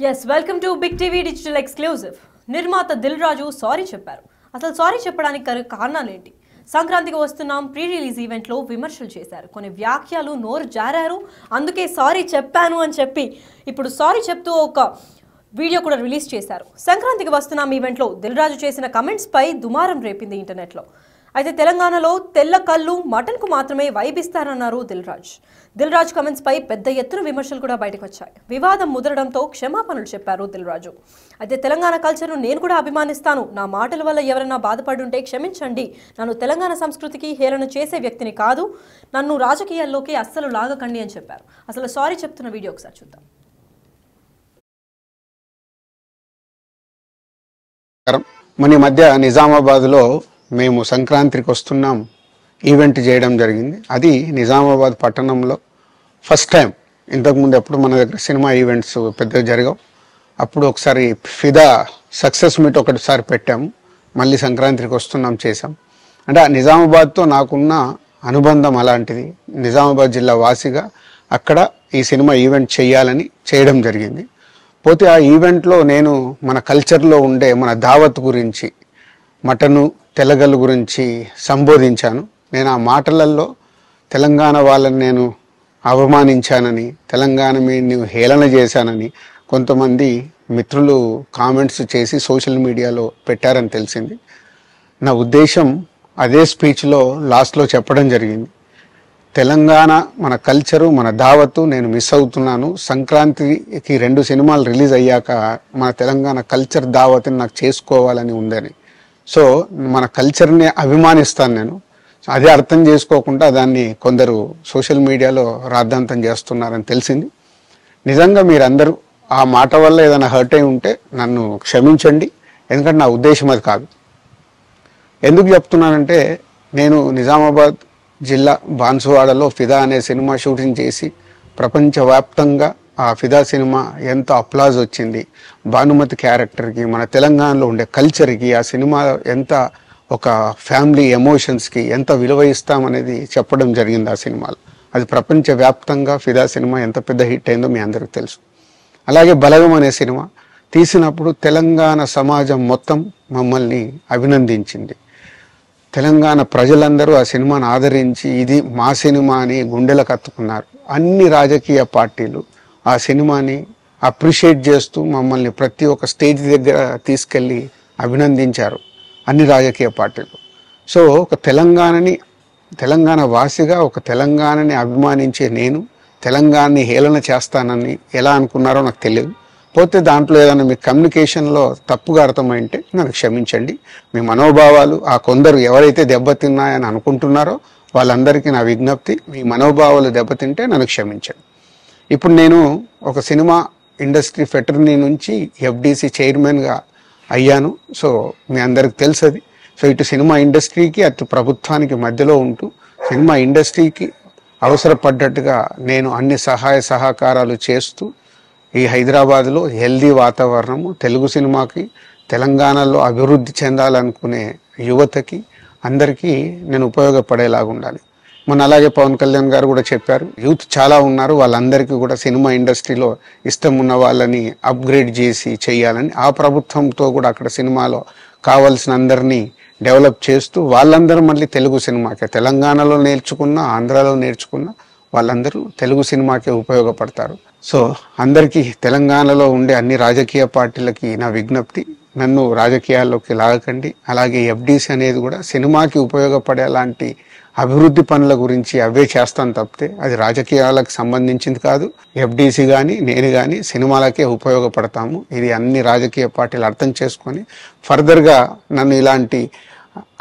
Yes, welcome to Big TV Digital Exclusive. నిర్మాత Dil Raju sorry చెప్పారు. అసలు సారీ చెప్పడానికి కారణాలు ఏంటి? సంక్రాంతికి వస్తున్నాం ప్రీ రిలీజ్ ఈవెంట్ లో విమర్శలు చేశారు. కొన్ని వ్యాఖ్యలు నోరు జారారు. అందుకే సారీ చెప్పాను అని చెప్పి ఇప్పుడు సారీ చెప్తూ ఒక వీడియో కూడా రిలీజ్ చేశారు. సంక్రాంతికి వస్తున్నాం ఈవెంట్ లో దిల్ రాజు చేసిన కమెంట్స్ పై దుమారం రేపింది ఇంటర్నెట్ లో. అయితే తెలంగాణలో తెల్ల కళ్ళు మటన్ కు మాత్రమే వైబ్ ఇస్తారన్నారు దిల్ రాజు కమెంట్స్ పై పెద్ద ఎత్తున విమర్శలు కూడా బయటకు వచ్చాయి. వివాదం ముదరడంతో క్షమాపణలు చెప్పారు దిల్ రాజు. అయితే తెలంగాణ కల్చర్ ను నేను కూడా అభిమానిస్తాను. నా మాటల వల్ల ఎవరైనా బాధపడుంటే క్షమించండి. నన్ను తెలంగాణ సంస్కృతికి హేళన చేసే వ్యక్తిని కాదు. నన్ను రాజకీయాల్లోకి అస్సలు లాగకండి అని చెప్పారు. అసలు సారీ చెప్తున్న వీడియో ఒకసారి చూద్దాం. మన మధ్య నిజామాబాద్లో మేము సంక్రాంతికి వస్తున్నాం ఈవెంట్ చేయడం జరిగింది. అది నిజామాబాద్ పట్టణంలో ఫస్ట్ టైం. ఇంతకుముందు ఎప్పుడు మన దగ్గర సినిమా ఈవెంట్స్ పెద్దగా జరగవు. అప్పుడు ఒకసారి ఫిదా సక్సెస్ మీట్ ఒకటిసారి పెట్టాము. మళ్ళీ సంక్రాంతికి వస్తున్నాం చేసాం. అంటే నిజామాబాద్తో నాకున్న అనుబంధం అలాంటిది. నిజామాబాద్ జిల్లా వాసిగా అక్కడ ఈ సినిమా ఈవెంట్ చేయాలని చేయడం జరిగింది. పోతే ఆ ఈవెంట్లో నేను మన కల్చర్లో ఉండే మన దావత్ గురించి, మటను తెల్లగల్లు గురించి సంబోధించాను. నేను ఆ మాటలలో తెలంగాణ వాళ్ళని నేను అవమానించానని, తెలంగాణ మీద హేళన చేశానని కొంతమంది మిత్రులు కామెంట్స్ చేసి సోషల్ మీడియాలో పెట్టారని తెలిసింది. నా ఉద్దేశం అదే స్పీచ్లో లాస్ట్లో చెప్పడం జరిగింది. తెలంగాణ మన కల్చరు, మన దావత్తు నేను మిస్ అవుతున్నాను. సంక్రాంతికి 2 సినిమాలు రిలీజ్ అయ్యాక మన తెలంగాణ కల్చర్ దావత్ని నాకు చేసుకోవాలని ఉందని. సో మన కల్చర్ని అభిమానిస్తాను నేను. అదే అర్థం చేసుకోకుండా దాన్ని కొందరు సోషల్ మీడియాలో రాద్ధాంతం చేస్తున్నారని తెలిసింది. నిజంగా మీరందరూ ఆ మాట వల్ల ఏదైనా హర్ట్ అయి ఉంటే నన్ను క్షమించండి. ఎందుకంటే నా ఉద్దేశం అది కాదు. ఎందుకు చెప్తున్నానంటే, నేను నిజామాబాద్ జిల్లా బాన్సువాడలో ఫిదా అనే సినిమా షూటింగ్ చేసి ప్రపంచవ్యాప్తంగా ఆ ఫిదా సినిమా ఎంత అప్లాజ్ వచ్చింది. భానుమతి క్యారెక్టర్కి, మన తెలంగాణలో ఉండే కల్చర్కి ఆ సినిమా ఎంత, ఒక ఫ్యామిలీ ఎమోషన్స్కి ఎంత విలువ ఇస్తామనేది చెప్పడం జరిగింది ఆ సినిమాలో. అది ప్రపంచవ్యాప్తంగా ఫిదా సినిమా ఎంత పెద్ద హిట్ అయిందో మీ అందరికీ తెలుసు. అలాగే బలగం అనే సినిమా తీసినప్పుడు తెలంగాణ సమాజం మొత్తం మమ్మల్ని అభినందించింది. తెలంగాణ ప్రజలందరూ ఆ సినిమాను ఆదరించి ఇది మా సినిమా అని గుండెలకు హత్తుకున్నారు. అన్ని రాజకీయ పార్టీలు ఆ సినిమాని అప్రిషియేట్ చేస్తూ మమ్మల్ని ప్రతి ఒక్క స్టేజ్ దగ్గర తీసుకెళ్ళి అభినందించారు అన్ని రాజకీయ పార్టీలు. సో ఒక తెలంగాణ వాసిగా, ఒక తెలంగాణని అభిమానించే నేను తెలంగాణని హేళన చేస్తానని ఎలా అనుకున్నారో నాకు తెలియదు. పోతే దాంట్లో ఏదైనా మీ కమ్యూనికేషన్లో తప్పుగా అర్థమైంటే నన్ను క్షమించండి. మీ మనోభావాలు ఆ కొందరు ఎవరైతే దెబ్బతిన్నాయని అనుకుంటున్నారో వాళ్ళందరికీ నా విజ్ఞప్తి, మీ మనోభావాలు దెబ్బతింటే నన్ను క్షమించండి. ఇప్పుడు నేను ఒక సినిమా ఇండస్ట్రీ ఫెటర్నీ నుంచి ఎఫ్డిసి చైర్మన్గా అయ్యాను. సో మీ అందరికి తెలుసది. సో ఇటు సినిమా ఇండస్ట్రీకి అటు ప్రభుత్వానికి మధ్యలో ఉంటూ సినిమా ఇండస్ట్రీకి అవసరపడ్డట్టుగా నేను అన్ని సహాయ సహకారాలు చేస్తూ ఈ హైదరాబాద్లో హెల్దీ వాతావరణము, తెలుగు సినిమాకి, తెలంగాణలో అభివృద్ధి చెందాలనుకునే యువతకి అందరికీ నేను ఉపయోగపడేలాగా ఉండాలి. మన అలాగే పవన్ కళ్యాణ్ గారు కూడా చెప్పారు, యూత్ చాలా ఉన్నారు, వాళ్ళందరికీ కూడా సినిమా ఇండస్ట్రీలో ఇష్టం ఉన్న వాళ్ళని అప్గ్రేడ్ చేసి చేయాలని, ఆ ప్రభుత్వంతో కూడా అక్కడ సినిమాలో కావాల్సిన అందరినీ డెవలప్ చేస్తూ వాళ్ళందరూ మళ్ళీ తెలుగు సినిమాకే, తెలంగాణలో నేర్చుకున్న, ఆంధ్రాలో నేర్చుకున్న వాళ్ళందరూ తెలుగు సినిమాకే ఉపయోగపడతారు. సో అందరికీ, తెలంగాణలో ఉండే అన్ని రాజకీయ పార్టీలకి నా విజ్ఞప్తి, నన్ను రాజకీయాల్లోకి లాగకండి. అలాగే ఎఫ్డిసి అనేది కూడా సినిమాకి ఉపయోగపడేలాంటి అభివృద్ధి పనుల గురించి అవే చేస్తాను తప్పితే అది రాజకీయాలకు సంబంధించింది కాదు. ఎఫ్డిసి కానీ నేను కానీ సినిమాలకే ఉపయోగపడతాము. ఇది అన్ని రాజకీయ పార్టీలు అర్థం చేసుకొని ఫర్దర్గా నన్ను ఇలాంటి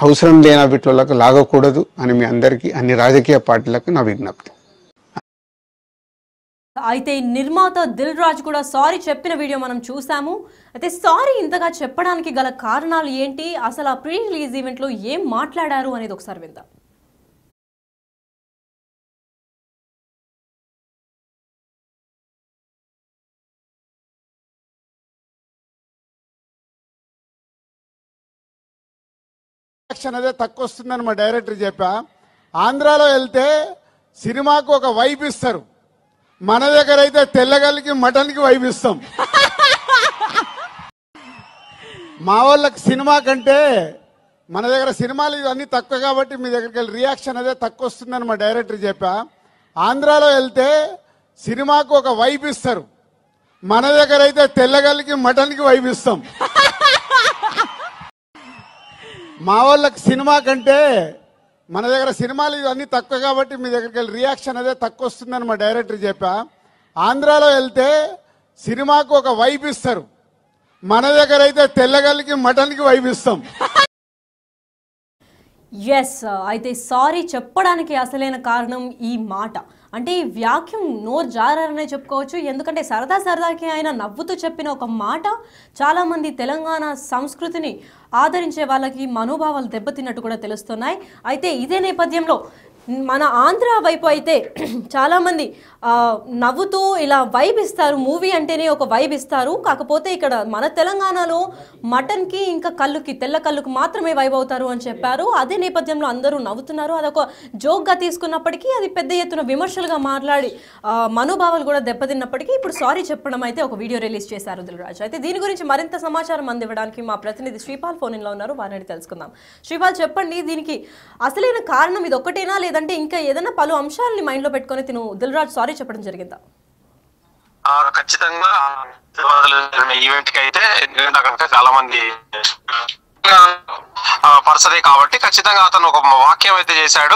అవసరం లేని వీటిలోకి లాగకూడదు అని మీ అందరికీ, అన్ని రాజకీయ పార్టీలకు నా విజ్ఞప్తి. అయితే నిర్మాత దిల్ రాజు కూడా సారీ చెప్పిన వీడియో మనం చూసాము. అయితే సారీ ఇంతగా చెప్పడానికి గల కారణాలు ఏంటి, అసలు ఆ ప్రీ రిలీజ్ ఈవెంట్ లో ఏం మాట్లాడారు అనేది ఒకసారి విందాం. అదే తక్కువ వస్తుందని మా డైరెక్టర్ చెప్పా. ఆంధ్రాలో వెళ్తే సినిమాకు ఒక వైబ్ ఇస్తారు, మన దగ్గర అయితే తెల్లగల్లికి మటన్కి వైబ్ ఇస్తాం. మా వాళ్ళకి సినిమా కంటే మన దగ్గర సినిమాలు ఇవన్నీ తక్కువ కాబట్టి మీ దగ్గరికి వెళ్ళి రియాక్షన్ అదే తక్కువ వస్తుందని మా డైరెక్టర్ చెప్పా. ఆంధ్రాలో వెళ్తే సినిమాకు ఒక వైబ్ ఇస్తారు, మన దగ్గర అయితే తెల్లగల్లికి మటన్కి వైబ్ ఇస్తాం. మా వాళ్ళకి సినిమా కంటే మన దగ్గర సినిమాలు ఇవన్నీ తక్కువ కాబట్టి మీ దగ్గరికి వెళ్ళి రియాక్షన్ అదే తక్కువ వస్తుందని మా డైరెక్టర్ చెప్పా. ఆంధ్రాలో వెళ్తే సినిమాకు ఒక వైబ్ ఇస్తారు, మన దగ్గర అయితే తెల్లగల్లికి మటన్కి వైబ్ ఇస్తాం. ఎస్, అయితే సారీ చెప్పడానికి అసలైన కారణం ఈ మాట. అంటే ఈ వ్యాఖ్యం నోరు జారనే చెప్పుకోవచ్చు. ఎందుకంటే సరదాకి ఆయన నవ్వుతూ చెప్పిన ఒక మాట చాలామంది తెలంగాణ సంస్కృతిని ఆదరించే వాళ్ళకి మనోభావాలు దెబ్బతిన్నట్టు కూడా తెలుస్తున్నాయి. అయితే ఇదే నేపథ్యంలో మన ఆంధ్ర వైపు అయితే చాలామంది నవ్వుతూ ఇలా వైబ్ ఇస్తారు, మూవీ అంటేనే ఒక వైబ్ ఇస్తారు. కాకపోతే ఇక్కడ మన తెలంగాణలో మటన్కి ఇంకా కళ్ళుకి తెల్ల కళ్ళుకి మాత్రమే వైబ్ అవుతారు అని చెప్పారు. అదే నేపథ్యంలో అందరూ నవ్వుతున్నారు. అదొక జోక్గా తీసుకున్నప్పటికీ అది పెద్ద ఎత్తున విమర్శలుగా మాట్లాడి మనోభావాలు కూడా దెబ్బతిన్నప్పటికీ ఇప్పుడు సారీ చెప్పడం అయితే ఒక వీడియో రిలీజ్ చేశారు దిల్ రాజు. అయితే దీని గురించి మరింత సమాచారం అందివ్వడానికి మా ప్రతినిధి శ్రీపాల్ ఫోన్ ఇన్లో ఉన్నారు, వారిని తెలుసుకుందాం. శ్రీపాల్, చెప్పండి, దీనికి అసలైన కారణం ఇది ఒక్కటేనా లేదంటే ఇంకా ఏదైనా పలు అంశాలని మైండ్ లో పెట్టుకొని తిను దిల్ రాజు సారీ చెప్పడం జరిగిందా? ఖచ్చితంగా ఈవెంట్ కి అయితే చాలా మంది పర్సనే కాబట్టి ఖచ్చితంగా అతను ఒక వాక్యం అయితే చేశాడు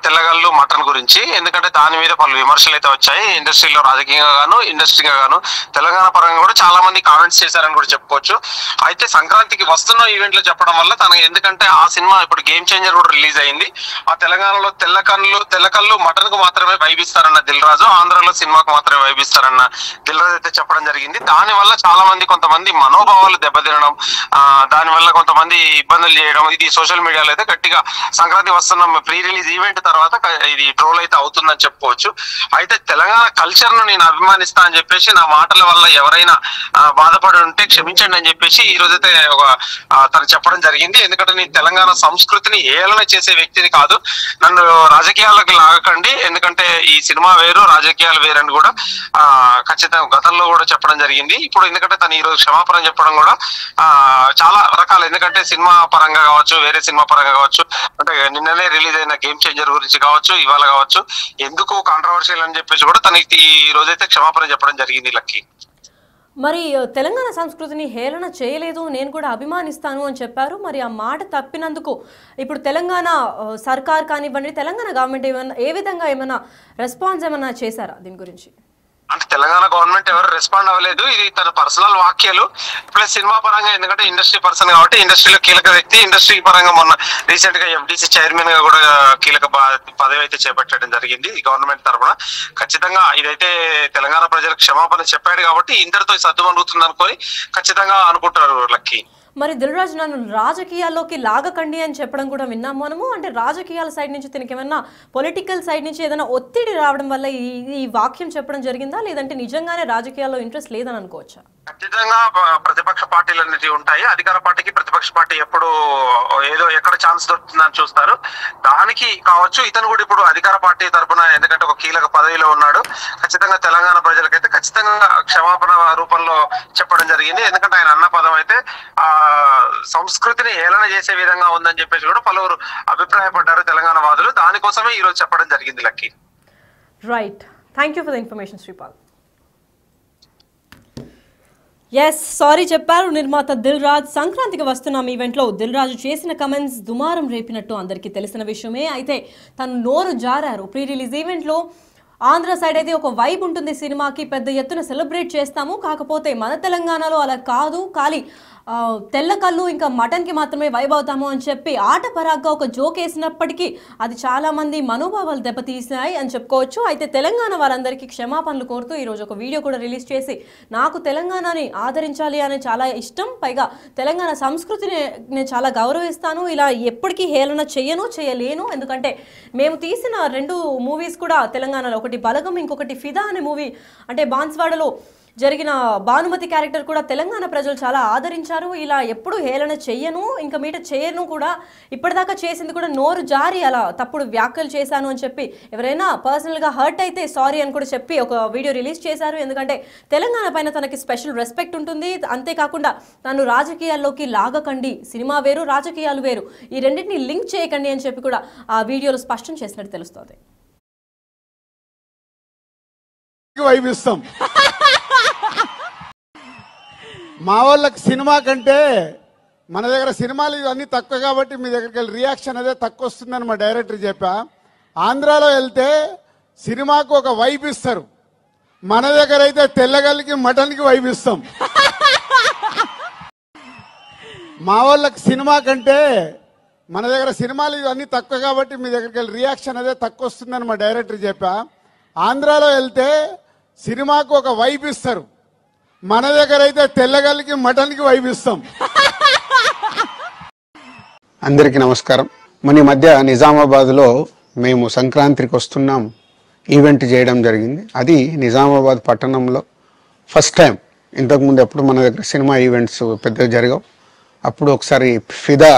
తెల్లగల్లు మటన్ గురించి. ఎందుకంటే దాని మీద పలు విమర్శలు అయితే వచ్చాయి ఇండస్ట్రీలో, రాజకీయంగా గాను ఇండస్ట్రీగా గాను. తెలంగాణ పరంగా కూడా చాలా మంది కామెంట్స్ చేశారని కూడా చెప్పుకోవచ్చు. అయితే సంక్రాంతికి వస్తున్న ఈవెంట్ లో చెప్పడం వల్ల తనకు, ఎందుకంటే ఆ సినిమా ఇప్పుడు గేమ్ చేంజర్ కూడా రిలీజ్ అయింది. ఆ తెలంగాణలో తెల్లకల్లు మటన్ కు మాత్రమే వైబిస్తారన్న దిల్ రాజు, ఆంధ్రాలో సినిమాకు మాత్రమే వైబిస్తారన్న దిల్ రాజు అయితే చెప్పడం జరిగింది. దాని వల్ల చాలా మంది కొంతమంది మనోభావాలు దెబ్బతినడం, దాని వల్ల కొంతమంది ఇబ్బందులు చేయడం, ఇది సోషల్ మీడియాలో అయితే గట్టిగా సంక్రాంతి వస్తున్న ప్రీ రిలీజ్ ఈవెంట్ తర్వాత ఇది ట్రోల్ అయితే అవుతుందని చెప్పుకోవచ్చు. అయితే తెలంగాణ కల్చర్ ను నేను అభిమానిస్తా అని చెప్పేసి, నా మాటల వల్ల ఎవరైనా బాధపడి ఉంటే క్షమించండి అని చెప్పేసి ఈ రోజైతే ఒక తను చెప్పడం జరిగింది. ఎందుకంటే నేను తెలంగాణ సంస్కృతిని ఏలన చేసే వ్యక్తిని కాదు, నన్ను రాజకీయాల్లోకి లాగకండి, ఎందుకంటే ఈ సినిమా వేరు రాజకీయాలు వేరని కూడా ఖచ్చితంగా గతంలో కూడా చెప్పడం జరిగింది. ఇప్పుడు ఎందుకంటే తను ఈ రోజు క్షమాపణ చెప్పడం కూడా చాలా రకాలు, ఎందుకంటే సినిమా పరంగా కావచ్చు, వేరే సినిమా పరంగా కావచ్చు, అంటే నిన్ననే రిలీజ్ అయిన గేమ్ చేంజర్ గురించి కావచ్చు, ఇవాళ కావచ్చు, ఎందుకు కాంట్రవర్షియల్ అని చెప్పేసి కూడా తనకి ఈ రోజైతే క్షమాపణ చెప్పడం జరిగింది. లక్కీ, మరి తెలంగాణ సంస్కృతిని హేళన చేయలేదు, నేను కూడా అభిమానిస్తాను అని చెప్పారు. మరి ఆ మాట తప్పినందుకు ఇప్పుడు తెలంగాణ సర్కార్ కానివ్వండి, తెలంగాణ గవర్నమెంట్ ఏ విధంగా ఏమైనా రెస్పాన్స్ ఏమైనా చేశారా దీని గురించి? అంటే తెలంగాణ గవర్నమెంట్ ఎవరు రెస్పాండ్ అవ్వలేదు. ఇది తన పర్సనల్ వాక్యాలు ప్లస్ సినిమా పరంగా, ఎందుకంటే ఇండస్ట్రీ పర్సన్ కాబట్టి ఇండస్ట్రీలో కీలక వ్యక్తి. ఇండస్ట్రీ పరంగా మొన్న రీసెంట్ గా FDC చైర్మన్ గా కూడా కీలక పదవి అయితే చేపట్టడం జరిగింది గవర్నమెంట్ తరఫున. ఖచ్చితంగా ఇదైతే తెలంగాణ ప్రజలకు క్షమాపణ చెప్పాడు కాబట్టి ఇంతటితో సర్దుమణుగుతుంది అనుకొని ఖచ్చితంగా అనుకుంటారు లక్కీ. మరి దిల్ రాజు నన్ను రాజకీయాల్లోకి లాగకండి అని చెప్పడం కూడా విన్నాం మనము. అంటే రాజకీయాల సైడ్ నుంచి తనకి ఏమన్నా పొలిటికల్ సైడ్ నుంచి ఏదైనా ఒత్తిడి రావడం వల్ల ఈ వాక్యం చెప్పడం జరిగిందా, లేదంటే నిజంగానే రాజకీయాల్లో ఇంట్రెస్ట్ లేదని అనుకోవచ్చా? ఖచ్చితంగా ప్రతిపక్ష పార్టీలు అనేది ఉంటాయి. అధికార పార్టీకి ప్రతిపక్ష పార్టీ ఎప్పుడు ఏదో ఎక్కడ ఛాన్స్ దొరుకుతుందని చూస్తారు. దానికి కావచ్చు ఇతను కూడా ఇప్పుడు అధికార పార్టీ తరఫున, ఎందుకంటే ఒక కీలక పదవిలో ఉన్నాడు, ఖచ్చితంగా తెలంగాణ ప్రజలకైతే ఖచ్చితంగా క్షమాపణ రూపంలో చెప్పడం జరిగింది. ఎందుకంటే ఆయన అన్న పదం అయితే సంస్కృతిని హేళన చేసే విధంగా ఉందని చెప్పేసి కూడా పలువురు అభిప్రాయపడ్డారు తెలంగాణ వాదులు. దానికోసమే ఈ రోజు చెప్పడం జరిగింది Lucky. Right, thank you for the information Sripal. Yes, sorry చెప్పారు నిర్మాత దిల్ రాజు. సంక్రాంతికి వస్తున్నాం ఈవెంట్లో దిల్ రాజు చేసిన కమెంట్స్ దుమారం రేపినట్టు అందరికీ తెలిసిన విషయమే. అయితే తను నోరు జారారు. ప్రీ రిలీజ్ ఈవెంట్లో ఆంధ్ర సైడ్ అయితే ఒక వైబ్ ఉంటుంది సినిమాకి, పెద్ద ఎత్తున సెలబ్రేట్ చేస్తాము, కాకపోతే మన తెలంగాణలో అలా కాదు, ఖాళీ తెల్ల కళ్ళు ఇంకా మటన్కి మాత్రమే వైబ్ అవుతాము అని చెప్పి ఆట పరాగ్గా ఒక జోక్ వేసినప్పటికీ అది చాలామంది మనోభావాలు దెబ్బతీసినాయి అని చెప్పుకోవచ్చు. అయితే తెలంగాణ వారందరికీ క్షమాపణలు కోరుతూ ఈరోజు ఒక వీడియో కూడా రిలీజ్ చేసి, నాకు తెలంగాణని ఆదరించాలి అని చాలా ఇష్టం, పైగా తెలంగాణ సంస్కృతిని నేను చాలా గౌరవిస్తాను, ఇలా ఎప్పటికీ హేళన చేయలేను, ఎందుకంటే మేము తీసిన 2 మూవీస్ కూడా తెలంగాణలో, ఒకటి ఒకటి బలగం, ఇంకొకటి ఫిదా అనే మూవీ, అంటే బాన్స్వాడలో జరిగిన భానుమతి క్యారెక్టర్ కూడా తెలంగాణ ప్రజలు చాలా ఆదరించారు. ఇలా ఎప్పుడు హేళన చెయ్యను, ఇంకా మీట చేయను కూడా, ఇప్పటిదాకా చేసింది కూడా నోరు జారి అలా తప్పుడు వ్యాఖ్యలు చేశాను అని చెప్పి ఎవరైనా పర్సనల్గా హర్ట్ అయితే సారీ అని కూడా చెప్పి ఒక వీడియో రిలీజ్ చేశారు. ఎందుకంటే తెలంగాణ పైన తనకి స్పెషల్ రెస్పెక్ట్ ఉంటుంది. అంతేకాకుండా తను రాజకీయాల్లోకి లాగకండి, సినిమా వేరు రాజకీయాలు వేరు, ఈ రెండింటిని లింక్ చేయకండి అని చెప్పి కూడా ఆ వీడియోలో స్పష్టం చేసినట్టు తెలుస్తోంది. మా వాళ్ళకి సినిమా కంటే మన దగ్గర సినిమాలు ఇవన్నీ తక్కువ కాబట్టి మీ దగ్గరికి వెళ్ళి రియాక్షన్ అదే తక్కువ వస్తుందని మా డైరెక్టర్ చెప్పా. ఆంధ్రాలో వెళ్తే సినిమాకు ఒక వైబ్ ఇస్తారు, మన దగ్గర అయితే తెల్లగల్లికి మటన్కి వైబ్ ఇస్తాం. మా వాళ్ళకి సినిమా కంటే మన దగ్గర సినిమాలు ఇవన్నీ తక్కువ కాబట్టి మీ దగ్గరికి వెళ్ళి రియాక్షన్ అదే తక్కువ వస్తుందని మా డైరెక్టర్ చెప్పా. ఆంధ్రాలో వెళ్తే సినిమాకు ఒక వైబ్ ఇస్తారు, మన దగ్గర అయితే తెల్లగల్లికి మటన్కి వైబ్ ఇస్తాం. అందరికీ నమస్కారం. మన ఈ మధ్య నిజామాబాద్లో మేము సంక్రాంతికి వస్తున్నాం ఈవెంట్ చేయడం జరిగింది. అది నిజామాబాద్ పట్టణంలో ఫస్ట్ టైం. ఇంతకుముందు ఎప్పుడు మన దగ్గర సినిమా ఈవెంట్స్ పెద్దగా జరగవు. అప్పుడు ఒకసారి ఫిదా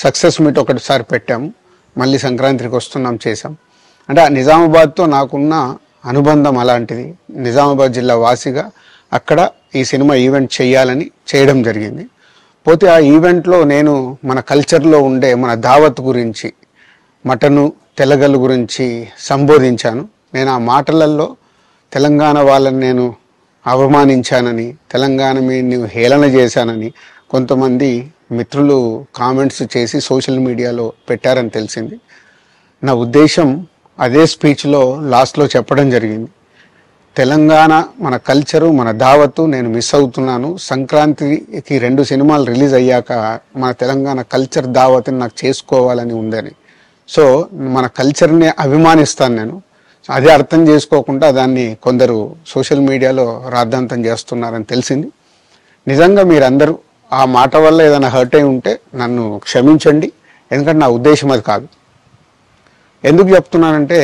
సక్సెస్ మీట్ ఒకటిసారి పెట్టాము, మళ్ళీ సంక్రాంతికి వస్తున్నాం చేసాం. అంటే ఆ నిజామాబాద్తో నాకున్న అనుబంధం అలాంటిది. నిజామాబాద్ జిల్లా వాసిగా అక్కడ ఈ సినిమా ఈవెంట్ చేయాలని చేయడం జరిగింది. పోతే ఆ ఈవెంట్లో నేను మన కల్చర్లో ఉండే మన దావత్ గురించి, మటను తెల్లగల్లు గురించి సంబోధించాను. నేను ఆ మాటలలో తెలంగాణ వాళ్ళని నేను అవమానించానని, తెలంగాణ మీద హేళన చేశానని కొంతమంది మిత్రులు కామెంట్స్ చేసి సోషల్ మీడియాలో పెట్టారని తెలిసింది. నా ఉద్దేశం అదే స్పీచ్లో లాస్ట్లో చెప్పడం జరిగింది. తెలంగాణ మన కల్చరు, మన దావత్తు నేను మిస్ అవుతున్నాను. సంక్రాంతికి 2 సినిమాలు రిలీజ్ అయ్యాక మన తెలంగాణ కల్చర్ దావత్ని నాకు చేసుకోవాలని ఉందని. సో మన కల్చర్ని అభిమానిస్తాను నేను. అదే అర్థం చేసుకోకుండా దాన్ని కొందరు సోషల్ మీడియాలో రాద్ధాంతం చేస్తున్నారని తెలిసింది. నిజంగా మీరందరూ ఆ మాట వల్ల ఏదైనా హర్ట్ అయి ఉంటే నన్ను క్షమించండి, ఎందుకంటే నా ఉద్దేశం అది కాదు. ఎందుకు చెప్తున్నానంటే,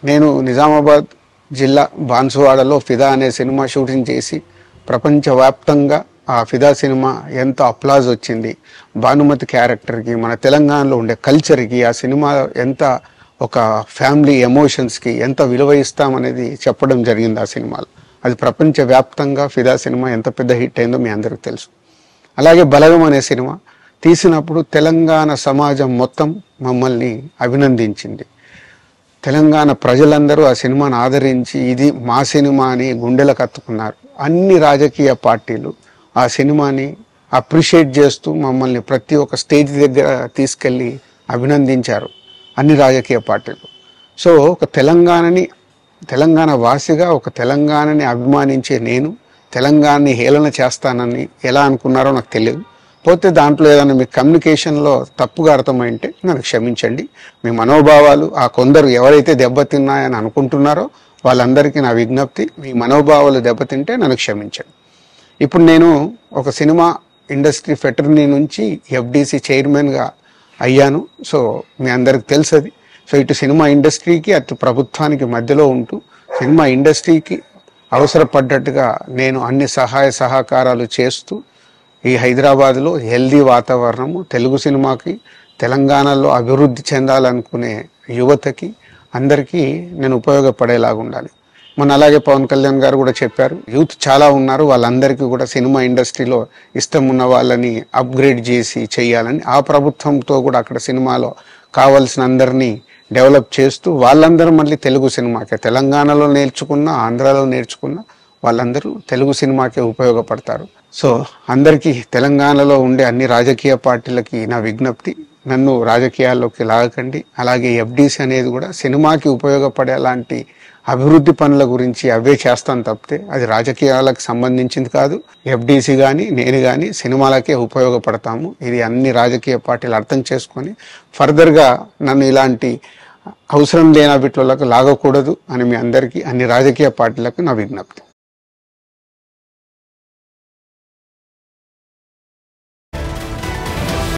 నేను నిజామాబాద్ జిల్లా బాన్సువాడలో ఫిదా అనే సినిమా షూటింగ్ చేసి ప్రపంచవ్యాప్తంగా ఆ ఫిదా సినిమా ఎంత అప్లాజ్ వచ్చింది, భానుమతి క్యారెక్టర్కి, మన తెలంగాణలో ఉండే కల్చర్కి ఆ సినిమా ఎంత ఒక ఫ్యామిలీ ఎమోషన్స్కి ఎంత విలువ ఇస్తామనేది చెప్పడం జరిగింది ఆ సినిమాలో. అది ప్రపంచవ్యాప్తంగా ఫిదా సినిమా ఎంత పెద్ద హిట్ అయిందో మీ అందరికీ తెలుసు. అలాగే బలగం అనే సినిమా తీసినప్పుడు తెలంగాణ సమాజం మొత్తం మమ్మల్ని అభినందించింది. తెలంగాణ ప్రజలందరూ ఆ సినిమాను ఆదరించి ఇది మా సినిమా అని గుండెలకు హత్తుకున్నారు. అన్ని రాజకీయ పార్టీలు ఆ సినిమాని అప్రిషియేట్ చేస్తూ మమ్మల్ని ప్రతి ఒక్క స్టేజ్ దగ్గర తీసుకెళ్ళి అభినందించారు, అన్ని రాజకీయ పార్టీలు. సో ఒక తెలంగాణ వాసిగా ఒక తెలంగాణని అభిమానించే నేను తెలంగాణని హేళన చేస్తానని ఎలా అనుకున్నారో నాకు తెలియదు. పోతే దాంట్లో ఏదైనా మీ కమ్యూనికేషన్లో తప్పుగా అర్థమైంటే నన్ను క్షమించండి. మీ మనోభావాలు ఆ కొందరు ఎవరైతే దెబ్బతిన్నాయని అనుకుంటున్నారో వాళ్ళందరికీ నా విజ్ఞప్తి, మీ మనోభావాలు దెబ్బతింటే నన్ను క్షమించండి. ఇప్పుడు నేను ఒక సినిమా ఇండస్ట్రీ ఫెటర్నీ నుంచి ఎఫ్డిసి చైర్మన్గా అయ్యాను. సో మీ అందరికి తెలుసు అది. సో ఇటు సినిమా ఇండస్ట్రీకి అటు ప్రభుత్వానికి మధ్యలో ఉంటూ సినిమా ఇండస్ట్రీకి అవసరపడ్డట్టుగా నేను అన్ని సహాయ సహకారాలు చేస్తూ ఈ హైదరాబాద్లో హెల్దీ వాతావరణము, తెలుగు సినిమాకి, తెలంగాణలో అభివృద్ధి చెందాలనుకునే యువతకి అందరికీ నేను ఉపయోగపడేలాగా ఉండాలి. అలాగే పవన్ కళ్యాణ్ గారు కూడా చెప్పారు, యూత్ చాలా ఉన్నారు, వాళ్ళందరికీ కూడా సినిమా ఇండస్ట్రీలో ఇష్టం ఉన్న వాళ్ళని అప్గ్రేడ్ చేసి చేయాలని, ఆ ప్రభుత్వంతో కూడా అక్కడ సినిమాలో కావాల్సిన అందరినీ డెవలప్ చేస్తూ వాళ్ళందరూ మళ్ళీ తెలుగు సినిమాకే, తెలంగాణలో నేర్చుకున్న, ఆంధ్రాలో నేర్చుకున్న వాళ్ళందరూ తెలుగు సినిమాకే ఉపయోగపడతారు. సో అందరికీ తెలంగాణలో ఉండే అన్ని రాజకీయ పార్టీలకి నా విజ్ఞప్తి, నన్ను రాజకీయాల్లోకి లాగకండి. అలాగే ఎఫ్డిసి అనేది కూడా సినిమాకి ఉపయోగపడే అలాంటి అభివృద్ధి పనుల గురించి అవే చేస్తాను తప్పితే అది రాజకీయాలకు సంబంధించింది కాదు. ఎఫ్డిసి కానీ నేను కానీ సినిమాలకే ఉపయోగపడతాము. ఇది అన్ని రాజకీయ పార్టీలు అర్థం చేసుకొని ఫర్దర్గా నన్ను ఇలాంటి అవసరం లేని వీటిలోకి లాగకూడదు అని మీ అందరికీ, అన్ని రాజకీయ పార్టీలకు నా విజ్ఞప్తి.